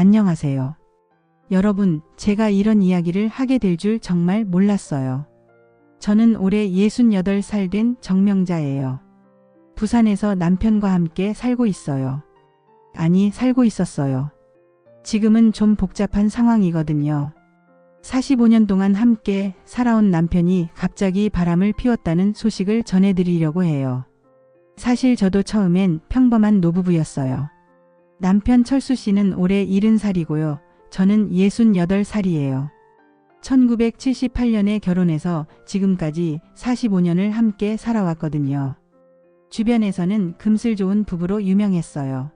안녕하세요. 여러분, 제가 이런 이야기를 하게 될 줄 정말 몰랐어요. 저는 올해 68살 된 정명자예요. 부산에서 남편과 함께 살고 있어요. 아니, 살고 있었어요. 지금은 좀 복잡한 상황이거든요. 45년 동안 함께 살아온 남편이 갑자기 바람을 피웠다는 소식을 전해드리려고 해요. 사실 저도 처음엔 평범한 노부부였어요. 남편 철수 씨는 올해 70살이고요. 저는 68살이에요. 1978년에 결혼해서 지금까지 45년을 함께 살아왔거든요. 주변에서는 금슬 좋은 부부로 유명했어요.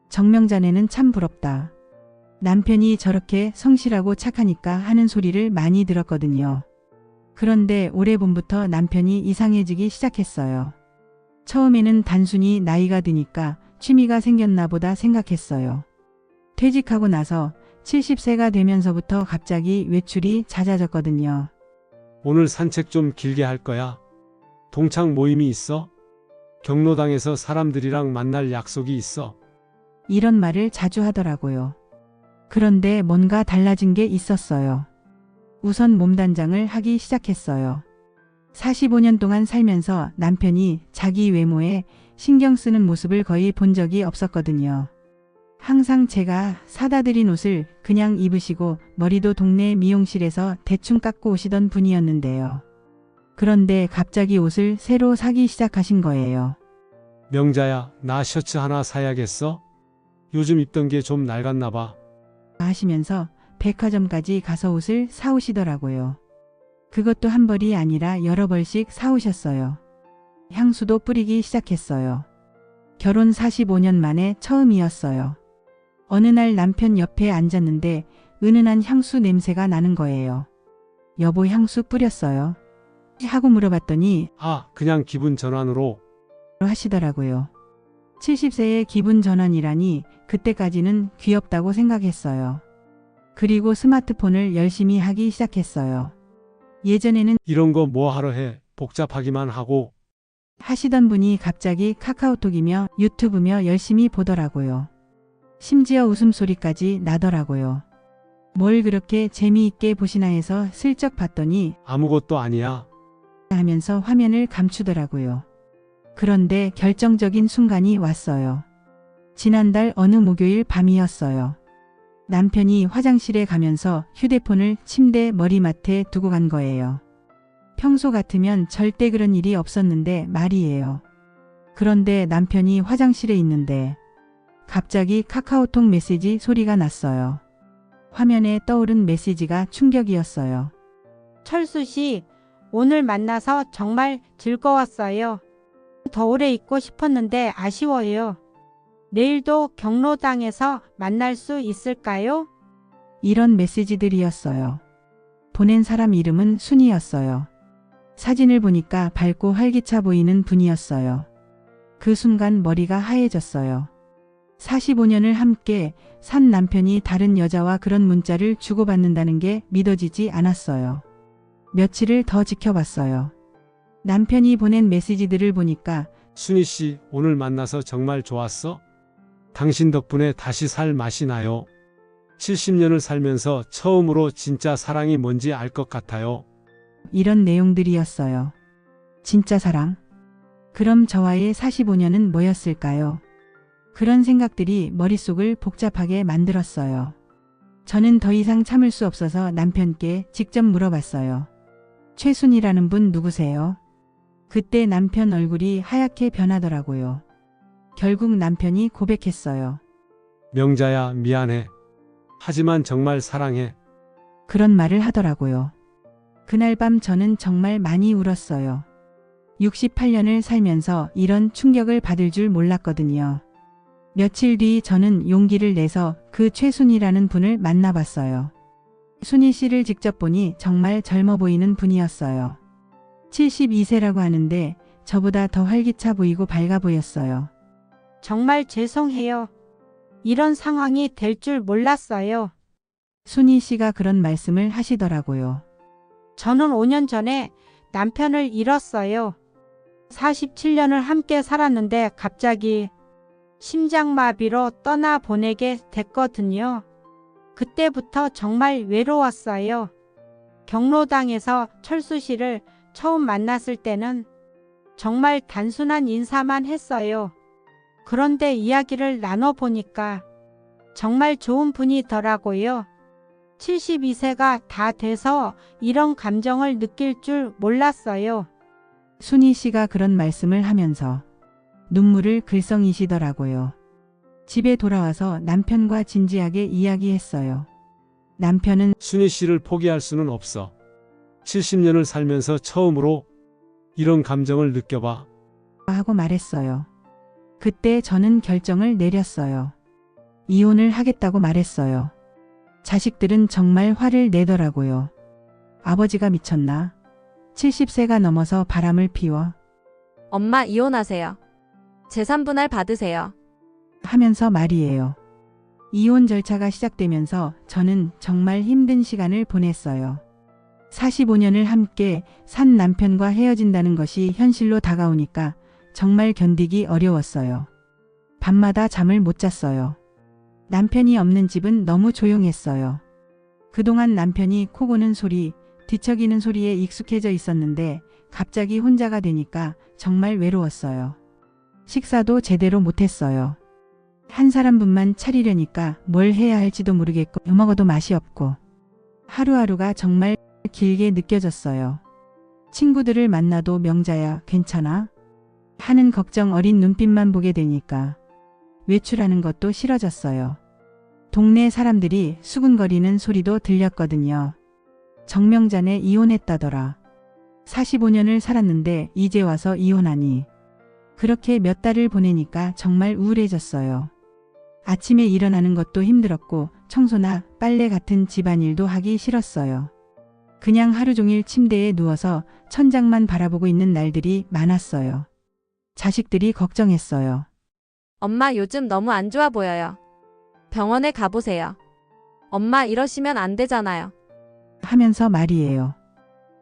정명자네는 참 부럽다. 남편이 저렇게 성실하고 착하니까 하는 소리를 많이 들었거든요. 그런데 올해 봄부터 남편이 이상해지기 시작했어요. 처음에는 단순히 나이가 드니까 취미가 생겼나 보다 생각했어요. 퇴직하고 나서 70세가 되면서부터 갑자기 외출이 잦아졌거든요. 오늘 산책 좀 길게 할 거야. 동창 모임이 있어? 경로당에서 사람들이랑 만날 약속이 있어. 이런 말을 자주 하더라고요. 그런데 뭔가 달라진 게 있었어요. 우선 몸단장을 하기 시작했어요. 45년 동안 살면서 남편이 자기 외모에 신경 쓰는 모습을 거의 본 적이 없었거든요. 항상 제가 사다 드린 옷을 그냥 입으시고 머리도 동네 미용실에서 대충 깎고 오시던 분이었는데요. 그런데 갑자기 옷을 새로 사기 시작하신 거예요. 명자야, 나 셔츠 하나 사야겠어? 요즘 입던 게 좀 낡았나 봐. 하시면서 백화점까지 가서 옷을 사오시더라고요. 그것도 한 벌이 아니라 여러 벌씩 사오셨어요. 향수도 뿌리기 시작했어요. 결혼 45년 만에 처음이었어요. 어느 날 남편 옆에 앉았는데 은은한 향수 냄새가 나는 거예요. 여보, 향수 뿌렸어요? 하고 물어봤더니 그냥 기분 전환으로. 하시더라고요. 70세의 기분 전환이라니 그때까지는 귀엽다고 생각했어요. 그리고 스마트폰을 열심히 하기 시작했어요. 예전에는 이런 거 뭐 하러 해? 복잡하기만 하고. 하시던 분이 갑자기 카카오톡이며 유튜브며 열심히 보더라고요. 심지어 웃음소리까지 나더라고요. 뭘 그렇게 재미있게 보시나 해서 슬쩍 봤더니 아무것도 아니야. 하면서 화면을 감추더라고요. 그런데 결정적인 순간이 왔어요. 지난달 어느 목요일 밤이었어요. 남편이 화장실에 가면서 휴대폰을 침대 머리맡에 두고 간 거예요. 평소 같으면 절대 그런 일이 없었는데 말이에요. 그런데 남편이 화장실에 있는데 갑자기 카카오톡 메시지 소리가 났어요. 화면에 떠오른 메시지가 충격이었어요. 철수 씨, 오늘 만나서 정말 즐거웠어요. 더 오래 있고 싶었는데 아쉬워요. 내일도 경로당에서 만날 수 있을까요? 이런 메시지들이었어요. 보낸 사람 이름은 순이었어요. 사진을 보니까 밝고 활기차 보이는 분이었어요. 그 순간 머리가 하얘졌어요. 45년을 함께 산 남편이 다른 여자와 그런 문자를 주고받는다는 게 믿어지지 않았어요. 며칠을 더 지켜봤어요. 남편이 보낸 메시지들을 보니까 순희 씨, 오늘 만나서 정말 좋았어? 당신 덕분에 다시 살 맛이 나요. 70년을 살면서 처음으로 진짜 사랑이 뭔지 알 것 같아요. 이런 내용들이었어요. 진짜 사랑? 그럼 저와의 45년은 뭐였을까요? 그런 생각들이 머릿속을 복잡하게 만들었어요. 저는 더 이상 참을 수 없어서 남편께 직접 물어봤어요. 최순이라는 분 누구세요? 그때 남편 얼굴이 하얗게 변하더라고요. 결국 남편이 고백했어요. 명자야, 미안해. 하지만 정말 사랑해. 그런 말을 하더라고요. 그날 밤 저는 정말 많이 울었어요. 68년을 살면서 이런 충격을 받을 줄 몰랐거든요. 며칠 뒤 저는 용기를 내서 그 최순이라는 분을 만나봤어요. 순희 씨를 직접 보니 정말 젊어 보이는 분이었어요. 72세라고 하는데 저보다 더 활기차 보이고 밝아 보였어요. 정말 죄송해요. 이런 상황이 될 줄 몰랐어요. 순희 씨가 그런 말씀을 하시더라고요. 저는 5년 전에 남편을 잃었어요. 47년을 함께 살았는데 갑자기 심장마비로 떠나보내게 됐거든요. 그때부터 정말 외로웠어요. 경로당에서 철수 씨를 처음 만났을 때는 정말 단순한 인사만 했어요. 그런데 이야기를 나눠보니까 정말 좋은 분이더라고요. 72세가 다 돼서 이런 감정을 느낄 줄 몰랐어요. 순희 씨가 그런 말씀을 하면서 눈물을 글썽이시더라고요. 집에 돌아와서 남편과 진지하게 이야기했어요. 남편은 순희 씨를 포기할 수는 없어. 70년을 살면서 처음으로 이런 감정을 느껴봐. 하고 말했어요. 그때 저는 결정을 내렸어요. 이혼을 하겠다고 말했어요. 자식들은 정말 화를 내더라고요. 아버지가 미쳤나? 70세가 넘어서 바람을 피워 엄마 이혼하세요. 재산 분할 받으세요. 하면서 말이에요. 이혼 절차가 시작되면서 저는 정말 힘든 시간을 보냈어요. 45년을 함께 산 남편과 헤어진다는 것이 현실로 다가오니까 정말 견디기 어려웠어요. 밤마다 잠을 못 잤어요. 남편이 없는 집은 너무 조용했어요. 그동안 남편이 코 고는 소리, 뒤척이는 소리에 익숙해져 있었는데 갑자기 혼자가 되니까 정말 외로웠어요. 식사도 제대로 못했어요. 한 사람분만 차리려니까 뭘 해야 할지도 모르겠고 먹어도 맛이 없고 하루하루가 정말 길게 느껴졌어요. 친구들을 만나도 명자야 괜찮아? 하는 걱정 어린 눈빛만 보게 되니까 외출하는 것도 싫어졌어요. 동네 사람들이 수군거리는 소리도 들렸거든요. 정명자네 이혼했다더라. 45년을 살았는데 이제 와서 이혼하니. 그렇게 몇 달을 보내니까 정말 우울해졌어요. 아침에 일어나는 것도 힘들었고 청소나 빨래 같은 집안일도 하기 싫었어요. 그냥 하루 종일 침대에 누워서 천장만 바라보고 있는 날들이 많았어요. 자식들이 걱정했어요. 엄마 요즘 너무 안 좋아 보여요. 병원에 가보세요. 엄마 이러시면 안 되잖아요. 하면서 말이에요.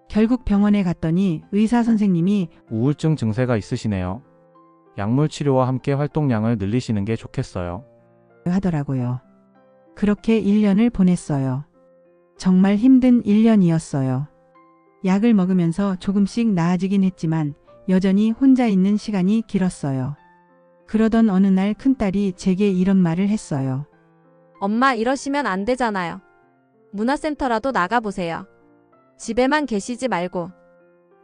결국 병원에 갔더니 의사 선생님이 우울증 증세가 있으시네요. 약물 치료와 함께 활동량을 늘리시는 게 좋겠어요. 하더라고요. 그렇게 1년을 보냈어요. 정말 힘든 1년이었어요. 약을 먹으면서 조금씩 나아지긴 했지만 여전히 혼자 있는 시간이 길었어요. 그러던 어느 날 큰딸이 제게 이런 말을 했어요. 엄마 이러시면 안 되잖아요. 문화센터라도 나가보세요. 집에만 계시지 말고.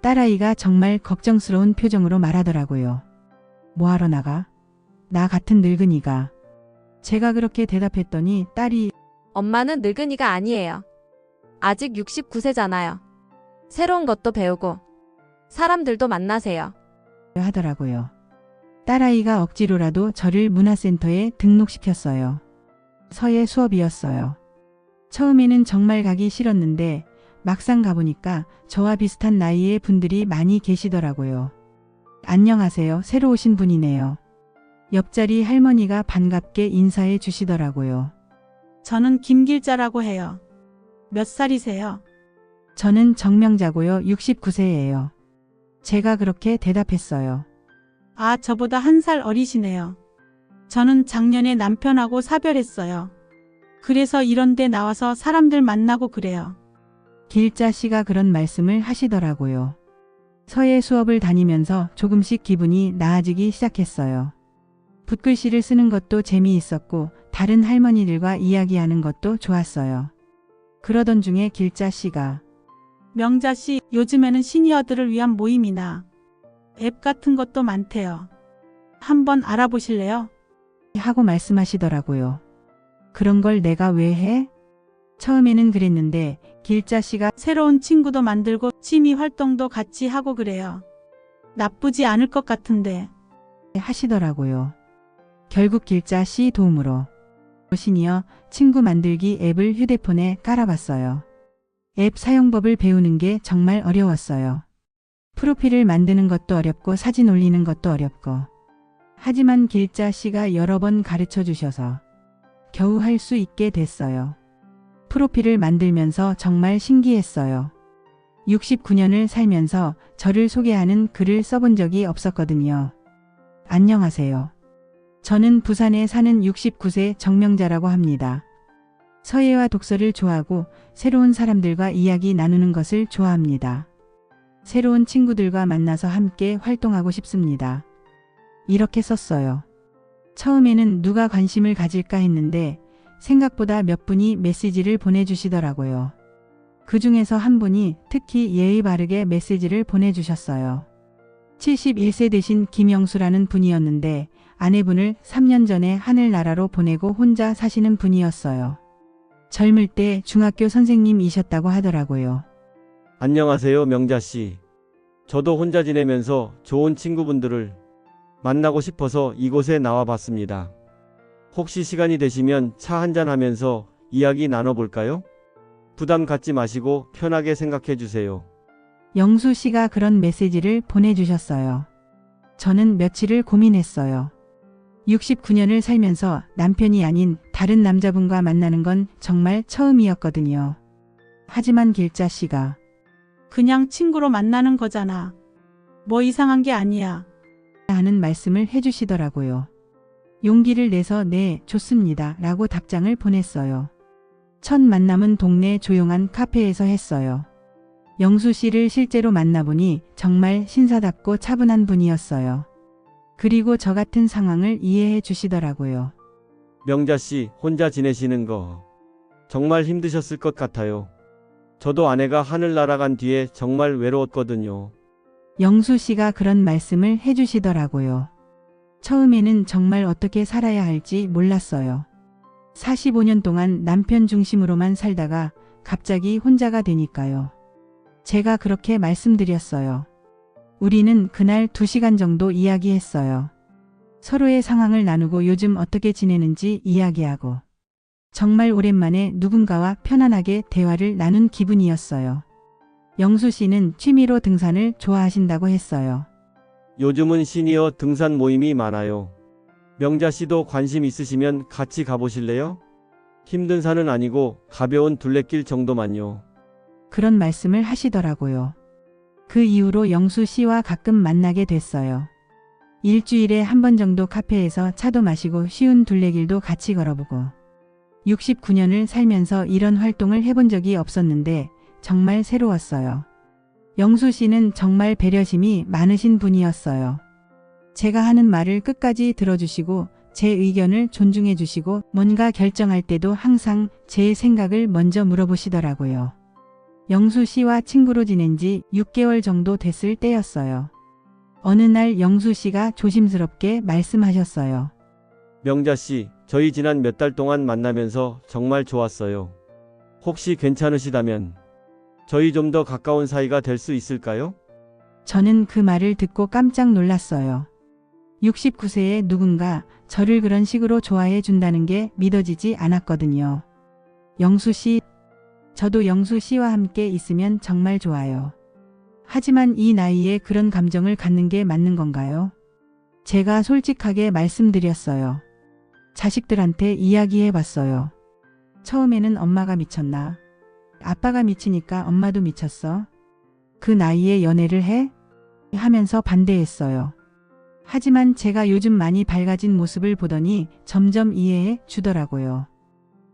딸아이가 정말 걱정스러운 표정으로 말하더라고요. 뭐하러 나가? 나 같은 늙은이가. 제가 그렇게 대답했더니 딸이 엄마는 늙은이가 아니에요. 아직 69세잖아요. 새로운 것도 배우고 사람들도 만나세요. 하더라고요. 딸아이가 억지로라도 저를 문화센터에 등록시켰어요. 서예 수업이었어요. 처음에는 정말 가기 싫었는데 막상 가보니까 저와 비슷한 나이의 분들이 많이 계시더라고요. 안녕하세요. 새로 오신 분이네요. 옆자리 할머니가 반갑게 인사해 주시더라고요. 저는 김길자라고 해요. 몇 살이세요? 저는 정명자고요. 69세예요. 제가 그렇게 대답했어요. 아, 저보다 1살 어리시네요. 저는 작년에 남편하고 사별했어요. 그래서 이런 데 나와서 사람들 만나고 그래요. 길자 씨가 그런 말씀을 하시더라고요. 서예 수업을 다니면서 조금씩 기분이 나아지기 시작했어요. 붓글씨를 쓰는 것도 재미있었고 다른 할머니들과 이야기하는 것도 좋았어요. 그러던 중에 길자 씨가 명자 씨, 요즘에는 시니어들을 위한 모임이나 앱 같은 것도 많대요. 한번 알아보실래요? 하고 말씀하시더라고요. 그런 걸 내가 왜 해? 처음에는 그랬는데 길자 씨가 새로운 친구도 만들고 취미 활동도 같이 하고 그래요. 나쁘지 않을 것 같은데. 하시더라고요. 결국 길자 씨 도움으로 시니어 친구 만들기 앱을 휴대폰에 깔아봤어요. 앱 사용법을 배우는 게 정말 어려웠어요. 프로필을 만드는 것도 어렵고 사진 올리는 것도 어렵고. 하지만 길자 씨가 여러 번 가르쳐 주셔서 겨우 할 수 있게 됐어요. 프로필을 만들면서 정말 신기했어요. 69년을 살면서 저를 소개하는 글을 써본 적이 없었거든요. 안녕하세요. 저는 부산에 사는 69세 정명자라고 합니다. 서예와 독서를 좋아하고 새로운 사람들과 이야기 나누는 것을 좋아합니다. 새로운 친구들과 만나서 함께 활동하고 싶습니다. 이렇게 썼어요. 처음에는 누가 관심을 가질까 했는데 생각보다 몇 분이 메시지를 보내주시더라고요. 그 중에서 한 분이 특히 예의 바르게 메시지를 보내주셨어요. 71세 되신 김영수라는 분이었는데 아내분을 3년 전에 하늘나라로 보내고 혼자 사시는 분이었어요. 젊을 때 중학교 선생님이셨다고 하더라고요. 안녕하세요, 명자씨. 저도 혼자 지내면서 좋은 친구분들을 만나고 싶어서 이곳에 나와 봤습니다. 혹시 시간이 되시면 차 한잔 하면서 이야기 나눠볼까요? 부담 갖지 마시고 편하게 생각해 주세요. 영수 씨가 그런 메시지를 보내주셨어요. 저는 며칠을 고민했어요. 69년을 살면서 남편이 아닌 다른 남자분과 만나는 건 정말 처음이었거든요. 하지만 길자 씨가 그냥 친구로 만나는 거잖아. 뭐 이상한 게 아니야. 하는 말씀을 해주시더라고요. 용기를 내서 네, 좋습니다 라고 답장을 보냈어요. 첫 만남은 동네 조용한 카페에서 했어요. 영수 씨를 실제로 만나보니 정말 신사답고 차분한 분이었어요. 그리고 저 같은 상황을 이해해 주시더라고요. 명자씨, 혼자 지내시는 거 정말 힘드셨을 것 같아요. 저도 아내가 하늘 날아간 뒤에 정말 외로웠거든요. 영수 씨가 그런 말씀을 해주시더라고요. 처음에는 정말 어떻게 살아야 할지 몰랐어요. 45년 동안 남편 중심으로만 살다가 갑자기 혼자가 되니까요. 제가 그렇게 말씀드렸어요. 우리는 그날 2시간 정도 이야기했어요. 서로의 상황을 나누고 요즘 어떻게 지내는지 이야기하고 정말 오랜만에 누군가와 편안하게 대화를 나눈 기분이었어요. 영수 씨는 취미로 등산을 좋아하신다고 했어요. 요즘은 시니어 등산 모임이 많아요. 명자씨도 관심 있으시면 같이 가보실래요? 힘든 산은 아니고 가벼운 둘레길 정도만요. 그런 말씀을 하시더라고요. 그 이후로 영수 씨와 가끔 만나게 됐어요. 일주일에 한 번 정도 카페에서 차도 마시고 쉬운 둘레길도 같이 걸어보고 69년을 살면서 이런 활동을 해본 적이 없었는데 정말 새로웠어요. 영수 씨는 정말 배려심이 많으신 분이었어요. 제가 하는 말을 끝까지 들어주시고 제 의견을 존중해 주시고 뭔가 결정할 때도 항상 제 생각을 먼저 물어보시더라고요. 영수 씨와 친구로 지낸 지 6개월 정도 됐을 때였어요. 어느 날 영수 씨가 조심스럽게 말씀하셨어요. 명자씨, 저희 지난 몇 달 동안 만나면서 정말 좋았어요. 혹시 괜찮으시다면 저희 좀 더 가까운 사이가 될 수 있을까요? 저는 그 말을 듣고 깜짝 놀랐어요. 69세의 누군가 저를 그런 식으로 좋아해 준다는 게 믿어지지 않았거든요. 영수 씨, 저도 영수 씨와 함께 있으면 정말 좋아요. 하지만 이 나이에 그런 감정을 갖는 게 맞는 건가요? 제가 솔직하게 말씀드렸어요. 자식들한테 이야기해 봤어요. 처음에는 엄마가 미쳤나? 아빠가 미치니까 엄마도 미쳤어? 그 나이에 연애를 해? 하면서 반대했어요. 하지만 제가 요즘 많이 밝아진 모습을 보더니 점점 이해해 주더라고요.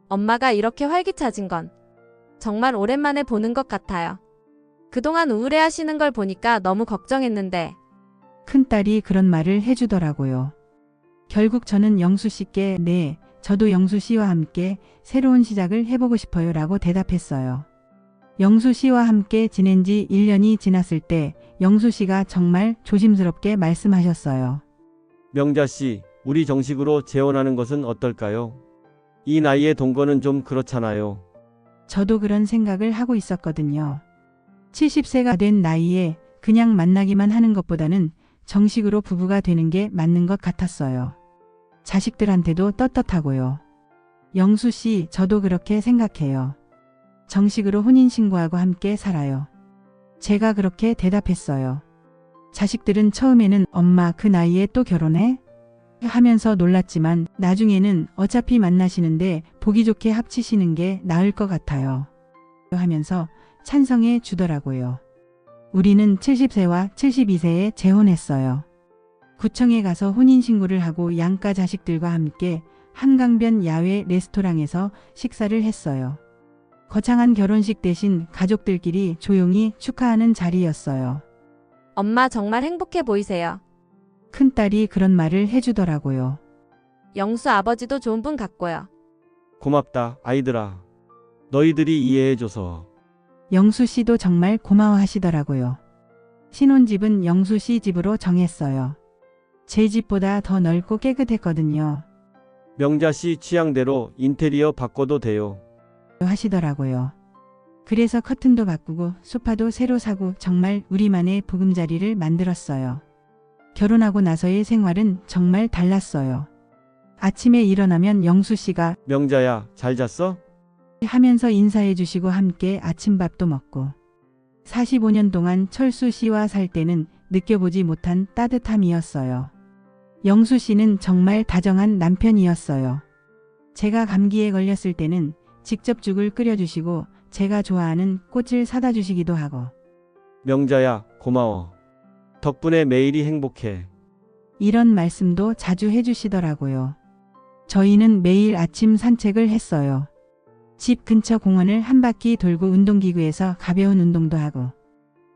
엄마가 이렇게 활기차진 건 정말 오랜만에 보는 것 같아요. 그동안 우울해하시는 걸 보니까 너무 걱정했는데 큰딸이 그런 말을 해주더라고요. 결국 저는 영수 씨께 네, 저도 영수 씨와 함께 새로운 시작을 해보고 싶어요 라고 대답했어요. 영수 씨와 함께 지낸 지 1년이 지났을 때 영수 씨가 정말 조심스럽게 말씀하셨어요. 명자씨, 우리 정식으로 재혼하는 것은 어떨까요? 이 나이에 동거는 좀 그렇잖아요. 저도 그런 생각을 하고 있었거든요. 70세가 된 나이에 그냥 만나기만 하는 것보다는 정식으로 부부가 되는 게 맞는 것 같았어요. 자식들한테도 떳떳하고요. 영수 씨, 저도 그렇게 생각해요. 정식으로 혼인신고하고 함께 살아요. 제가 그렇게 대답했어요. 자식들은 처음에는 엄마 그 나이에 또 결혼해? 하면서 놀랐지만 나중에는 어차피 만나시는데 보기 좋게 합치시는 게 나을 것 같아요. 하면서 찬성해 주더라고요. 우리는 70세와 72세에 재혼했어요. 구청에 가서 혼인신고를 하고 양가 자식들과 함께 한강변 야외 레스토랑에서 식사를 했어요. 거창한 결혼식 대신 가족들끼리 조용히 축하하는 자리였어요. 엄마 정말 행복해 보이세요. 큰딸이 그런 말을 해주더라고요. 영수 아버지도 좋은 분 같고요. 고맙다, 아이들아. 너희들이 이해해줘서. 영수 씨도 정말 고마워하시더라고요. 신혼집은 영수 씨 집으로 정했어요. 제 집보다 더 넓고 깨끗했거든요. 명자 씨 취향대로 인테리어 바꿔도 돼요. 하시더라고요. 그래서 커튼도 바꾸고 소파도 새로 사고 정말 우리만의 보금자리를 만들었어요. 결혼하고 나서의 생활은 정말 달랐어요. 아침에 일어나면 영수 씨가 명자야, 잘 잤어? 하면서 인사해 주시고 함께 아침밥도 먹고 45년 동안 철수 씨와 살 때는 느껴보지 못한 따뜻함이었어요. 영수 씨는 정말 다정한 남편이었어요. 제가 감기에 걸렸을 때는 직접 죽을 끓여주시고 제가 좋아하는 꽃을 사다 주시기도 하고 명자야, 고마워. 덕분에 매일이 행복해. 이런 말씀도 자주 해주시더라고요. 저희는 매일 아침 산책을 했어요. 집 근처 공원을 한 바퀴 돌고 운동기구에서 가벼운 운동도 하고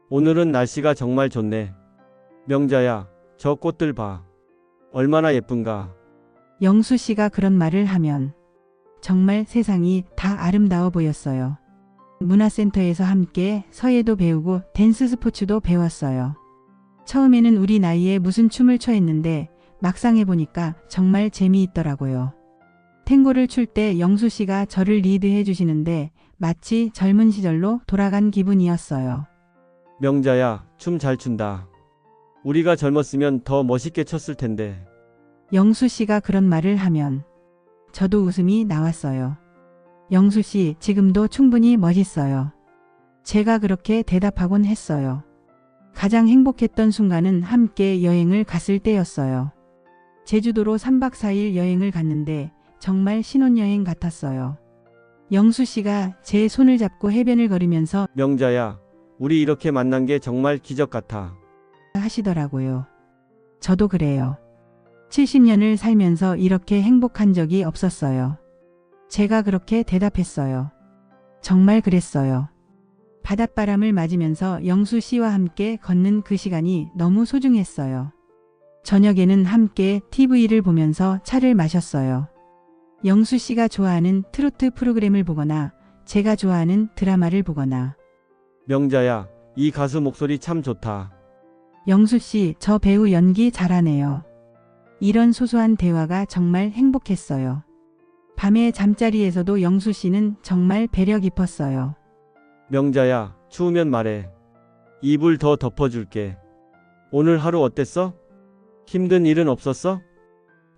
오늘은 날씨가 정말 좋네. 명자야, 저 꽃들 봐. 얼마나 예쁜가. 영수 씨가 그런 말을 하면 정말 세상이 다 아름다워 보였어요. 문화센터에서 함께 서예도 배우고 댄스 스포츠도 배웠어요. 처음에는 우리 나이에 무슨 춤을 춰했는데 막상 해보니까 정말 재미있더라고요. 탱고를 출 때 영수 씨가 저를 리드해 주시는데 마치 젊은 시절로 돌아간 기분이었어요. 명자야, 춤 잘 춘다. 우리가 젊었으면 더 멋있게 췄을 텐데. 영수 씨가 그런 말을 하면 저도 웃음이 나왔어요. 영수 씨, 지금도 충분히 멋있어요. 제가 그렇게 대답하곤 했어요. 가장 행복했던 순간은 함께 여행을 갔을 때였어요. 제주도로 3박 4일 여행을 갔는데 정말 신혼여행 같았어요. 영수 씨가 제 손을 잡고 해변을 걸으면서 명자야, 우리 이렇게 만난 게 정말 기적 같아. 하시더라고요. 저도 그래요. 70년을 살면서 이렇게 행복한 적이 없었어요. 제가 그렇게 대답했어요. 정말 그랬어요. 바닷바람을 맞으면서 영수 씨와 함께 걷는 그 시간이 너무 소중했어요. 저녁에는 함께 TV를 보면서 차를 마셨어요. 영수 씨가 좋아하는 트로트 프로그램을 보거나 제가 좋아하는 드라마를 보거나 명자야, 이 가수 목소리 참 좋다. 영수 씨, 저 배우 연기 잘하네요. 이런 소소한 대화가 정말 행복했어요. 밤에 잠자리에서도 영수 씨는 정말 배려 깊었어요. 명자야, 추우면 말해. 이불 더 덮어줄게. 오늘 하루 어땠어? 힘든 일은 없었어?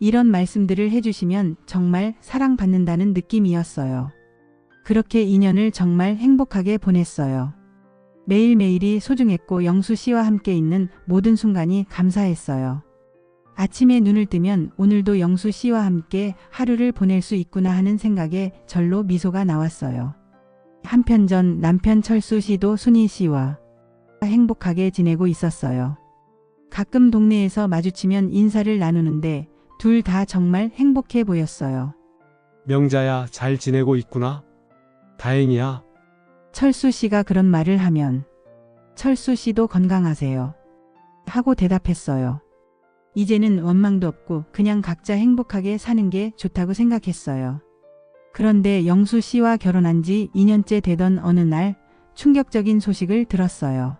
이런 말씀들을 해주시면 정말 사랑받는다는 느낌이었어요. 그렇게 2년을 정말 행복하게 보냈어요. 매일매일이 소중했고 영수 씨와 함께 있는 모든 순간이 감사했어요. 아침에 눈을 뜨면 오늘도 영수 씨와 함께 하루를 보낼 수 있구나 하는 생각에 절로 미소가 나왔어요. 한편 전 남편 철수 씨도 순희 씨와 행복하게 지내고 있었어요. 가끔 동네에서 마주치면 인사를 나누는데 둘 다 정말 행복해 보였어요. 명자야, 잘 지내고 있구나. 다행이야. 철수 씨가 그런 말을 하면 철수 씨도 건강하세요. 하고 대답했어요. 이제는 원망도 없고 그냥 각자 행복하게 사는 게 좋다고 생각했어요. 그런데 영수 씨와 결혼한 지 2년째 되던 어느 날 충격적인 소식을 들었어요.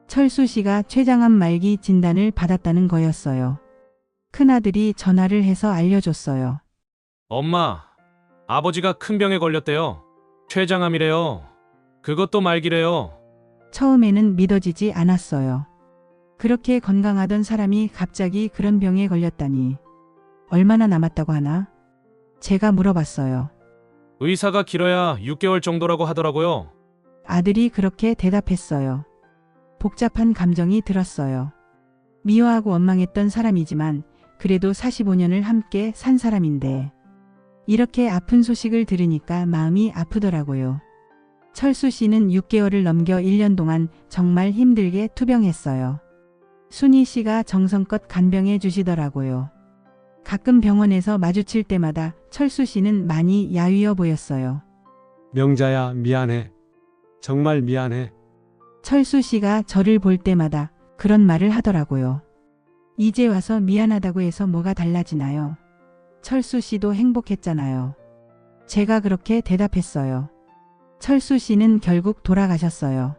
철수 씨가 췌장암 말기 진단을 받았다는 거였어요. 큰아들이 전화를 해서 알려줬어요. 엄마, 아버지가 큰 병에 걸렸대요. 췌장암이래요. 그것도 말기래요. 처음에는 믿어지지 않았어요. 그렇게 건강하던 사람이 갑자기 그런 병에 걸렸다니. 얼마나 남았다고 하나? 제가 물어봤어요. 의사가 길어야 6개월 정도라고 하더라고요. 아들이 그렇게 대답했어요. 복잡한 감정이 들었어요. 미워하고 원망했던 사람이지만 그래도 45년을 함께 산 사람인데 이렇게 아픈 소식을 들으니까 마음이 아프더라고요. 철수 씨는 6개월을 넘겨 1년 동안 정말 힘들게 투병했어요. 순희 씨가 정성껏 간병해 주시더라고요. 가끔 병원에서 마주칠 때마다 철수 씨는 많이 야위어 보였어요. 명자야, 미안해. 정말 미안해. 철수 씨가 저를 볼 때마다 그런 말을 하더라고요. 이제 와서 미안하다고 해서 뭐가 달라지나요? 철수 씨도 행복했잖아요. 제가 그렇게 대답했어요. 철수 씨는 결국 돌아가셨어요.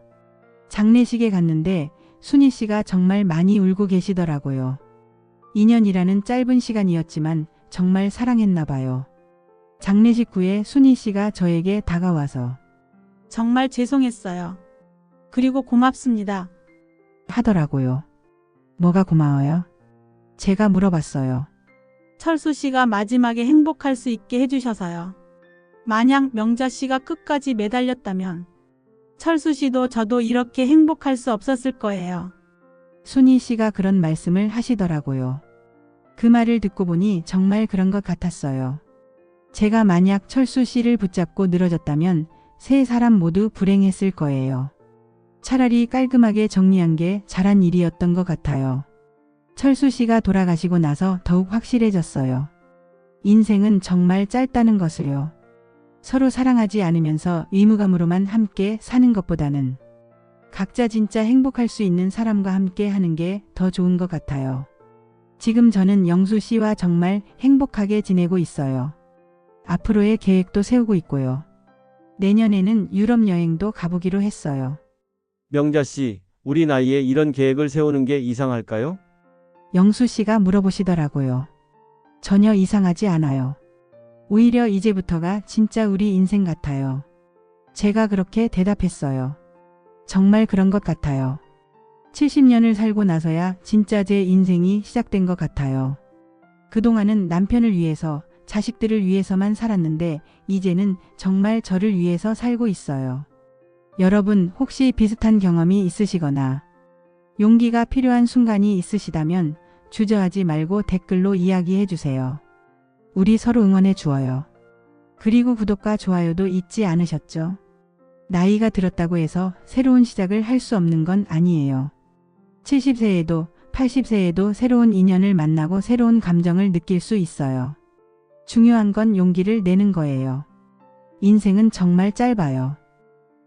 장례식에 갔는데 순희 씨가 정말 많이 울고 계시더라고요. 2년이라는 짧은 시간이었지만 정말 사랑했나 봐요. 장례식 후에 순희 씨가 저에게 다가와서 정말 죄송했어요. 그리고 고맙습니다. 하더라고요. 뭐가 고마워요? 제가 물어봤어요. 철수 씨가 마지막에 행복할 수 있게 해주셔서요. 만약 명자 씨가 끝까지 매달렸다면 철수 씨도 저도 이렇게 행복할 수 없었을 거예요. 순희 씨가 그런 말씀을 하시더라고요. 그 말을 듣고 보니 정말 그런 것 같았어요. 제가 만약 철수 씨를 붙잡고 늘어졌다면 세 사람 모두 불행했을 거예요. 차라리 깔끔하게 정리한 게 잘한 일이었던 것 같아요. 철수 씨가 돌아가시고 나서 더욱 확실해졌어요. 인생은 정말 짧다는 것을요. 서로 사랑하지 않으면서 의무감으로만 함께 사는 것보다는 각자 진짜 행복할 수 있는 사람과 함께 하는 게 더 좋은 것 같아요. 지금 저는 영수 씨와 정말 행복하게 지내고 있어요. 앞으로의 계획도 세우고 있고요. 내년에는 유럽 여행도 가보기로 했어요. 명자 씨, 우리 나이에 이런 계획을 세우는 게 이상할까요? 영수 씨가 물어보시더라고요. 전혀 이상하지 않아요. 오히려 이제부터가 진짜 우리 인생 같아요. 제가 그렇게 대답했어요. 정말 그런 것 같아요. 70년을 살고 나서야 진짜 제 인생이 시작된 것 같아요. 그동안은 남편을 위해서, 자식들을 위해서만 살았는데 이제는 정말 저를 위해서 살고 있어요. 여러분 혹시 비슷한 경험이 있으시거나 용기가 필요한 순간이 있으시다면 주저하지 말고 댓글로 이야기해 주세요. 우리 서로 응원해 주어요. 그리고 구독과 좋아요도 잊지 않으셨죠? 나이가 들었다고 해서 새로운 시작을 할 수 없는 건 아니에요. 70세에도 80세에도 새로운 인연을 만나고 새로운 감정을 느낄 수 있어요. 중요한 건 용기를 내는 거예요. 인생은 정말 짧아요.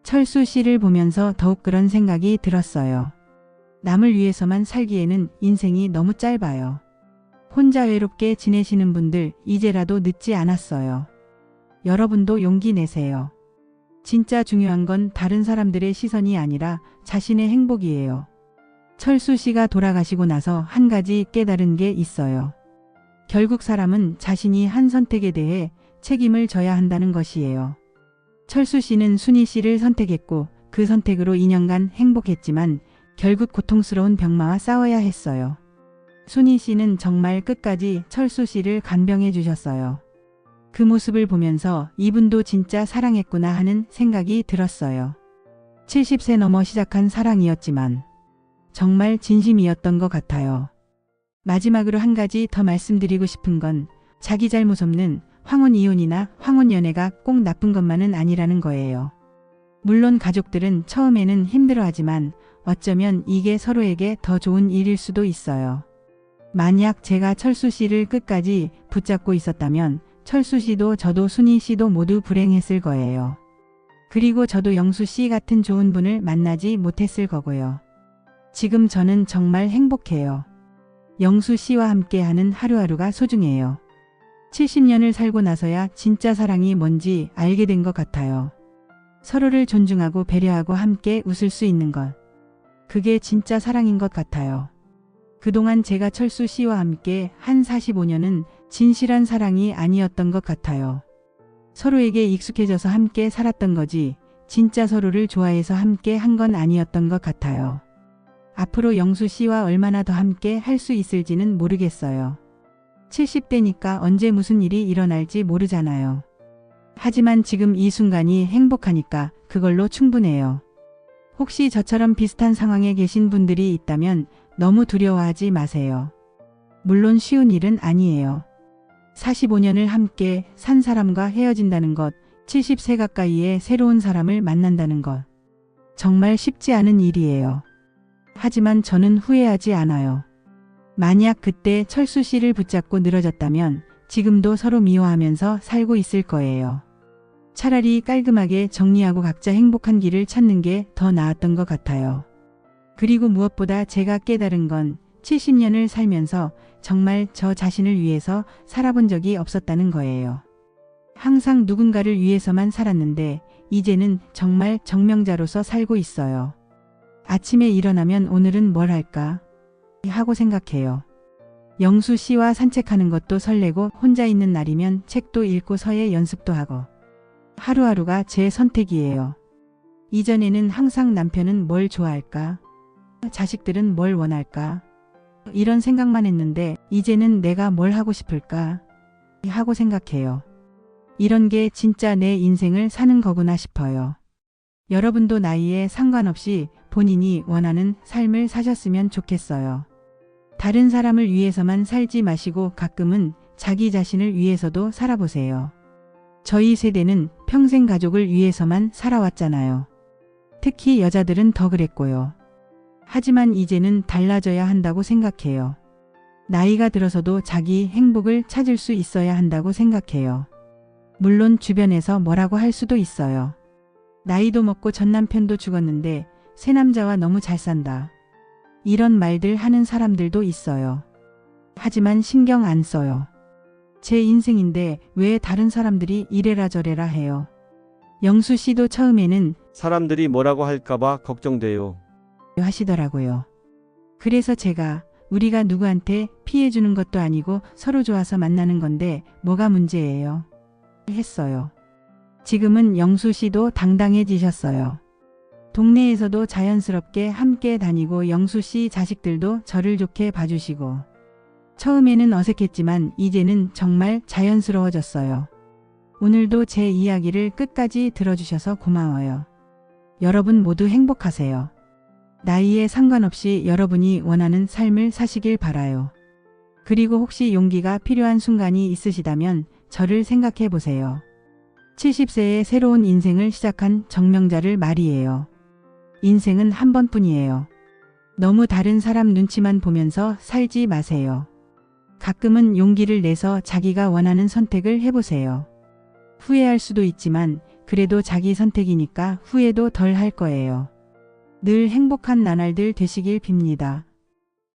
철수 씨를 보면서 더욱 그런 생각이 들었어요. 남을 위해서만 살기에는 인생이 너무 짧아요. 혼자 외롭게 지내시는 분들 이제라도 늦지 않았어요. 여러분도 용기 내세요. 진짜 중요한 건 다른 사람들의 시선이 아니라 자신의 행복이에요. 철수 씨가 돌아가시고 나서 한 가지 깨달은 게 있어요. 결국 사람은 자신이 한 선택에 대해 책임을 져야 한다는 것이에요. 철수 씨는 순희 씨를 선택했고 그 선택으로 2년간 행복했지만 결국 고통스러운 병마와 싸워야 했어요. 순희 씨는 정말 끝까지 철수 씨를 간병해 주셨어요. 그 모습을 보면서 이분도 진짜 사랑했구나 하는 생각이 들었어요. 70세 넘어 시작한 사랑이었지만 정말 진심이었던 것 같아요. 마지막으로 한 가지 더 말씀드리고 싶은 건 자기 잘못 없는 황혼 이혼이나 황혼 연애가 꼭 나쁜 것만은 아니라는 거예요. 물론 가족들은 처음에는 힘들어하지만 어쩌면 이게 서로에게 더 좋은 일일 수도 있어요. 만약 제가 철수 씨를 끝까지 붙잡고 있었다면 철수 씨도 저도 순희 씨도 모두 불행했을 거예요. 그리고 저도 영수 씨 같은 좋은 분을 만나지 못했을 거고요. 지금 저는 정말 행복해요. 영수 씨와 함께하는 하루하루가 소중해요. 70년을 살고 나서야 진짜 사랑이 뭔지 알게 된 것 같아요. 서로를 존중하고 배려하고 함께 웃을 수 있는 것. 그게 진짜 사랑인 것 같아요. 그동안 제가 철수 씨와 함께 한 45년은 진실한 사랑이 아니었던 것 같아요. 서로에게 익숙해져서 함께 살았던 거지 진짜 서로를 좋아해서 함께 한 건 아니었던 것 같아요. 앞으로 영수 씨와 얼마나 더 함께 할 수 있을지는 모르겠어요. 70대니까 언제 무슨 일이 일어날지 모르잖아요. 하지만 지금 이 순간이 행복하니까 그걸로 충분해요. 혹시 저처럼 비슷한 상황에 계신 분들이 있다면 너무 두려워하지 마세요. 물론 쉬운 일은 아니에요. 45년을 함께 산 사람과 헤어진다는 것, 70세 가까이에 새로운 사람을 만난다는 것. 정말 쉽지 않은 일이에요. 하지만 저는 후회하지 않아요. 만약 그때 철수 씨를 붙잡고 늘어졌다면 지금도 서로 미워하면서 살고 있을 거예요. 차라리 깔끔하게 정리하고 각자 행복한 길을 찾는 게 더 나았던 것 같아요. 그리고 무엇보다 제가 깨달은 건 70년을 살면서 정말 저 자신을 위해서 살아본 적이 없었다는 거예요. 항상 누군가를 위해서만 살았는데 이제는 정말 정명자로서 살고 있어요. 아침에 일어나면 오늘은 뭘 할까 하고 생각해요. 영수 씨와 산책하는 것도 설레고 혼자 있는 날이면 책도 읽고 서예 연습도 하고 하루하루가 제 선택이에요. 이전에는 항상 남편은 뭘 좋아할까? 자식들은 뭘 원할까? 이런 생각만 했는데 이제는 내가 뭘 하고 싶을까? 하고 생각해요. 이런 게 진짜 내 인생을 사는 거구나 싶어요. 여러분도 나이에 상관없이 본인이 원하는 삶을 사셨으면 좋겠어요. 다른 사람을 위해서만 살지 마시고 가끔은 자기 자신을 위해서도 살아보세요. 저희 세대는 평생 가족을 위해서만 살아왔잖아요. 특히 여자들은 더 그랬고요. 하지만 이제는 달라져야 한다고 생각해요. 나이가 들어서도 자기 행복을 찾을 수 있어야 한다고 생각해요. 물론 주변에서 뭐라고 할 수도 있어요. 나이도 먹고 전 남편도 죽었는데 새 남자와 너무 잘 산다. 이런 말들 하는 사람들도 있어요. 하지만 신경 안 써요. 제 인생인데 왜 다른 사람들이 이래라 저래라 해요. 영수 씨도 처음에는 사람들이 뭐라고 할까봐 걱정돼요. 하시더라고요. 그래서 제가 우리가 누구한테 피해 주는 것도 아니고 서로 좋아서 만나는 건데 뭐가 문제예요? 했어요. 지금은 영수 씨도 당당해지셨어요. 동네에서도 자연스럽게 함께 다니고 영수 씨 자식들도 저를 좋게 봐주시고 처음에는 어색했지만 이제는 정말 자연스러워졌어요. 오늘도 제 이야기를 끝까지 들어주셔서 고마워요. 여러분 모두 행복하세요. 나이에 상관없이 여러분이 원하는 삶을 사시길 바라요. 그리고 혹시 용기가 필요한 순간이 있으시다면 저를 생각해 보세요. 70세에 새로운 인생을 시작한 정명자를 말이에요. 인생은 한 번뿐이에요. 너무 다른 사람 눈치만 보면서 살지 마세요. 가끔은 용기를 내서 자기가 원하는 선택을 해보세요. 후회할 수도 있지만 그래도 자기 선택이니까 후회도 덜 할 거예요. 늘 행복한 나날들 되시길 빕니다.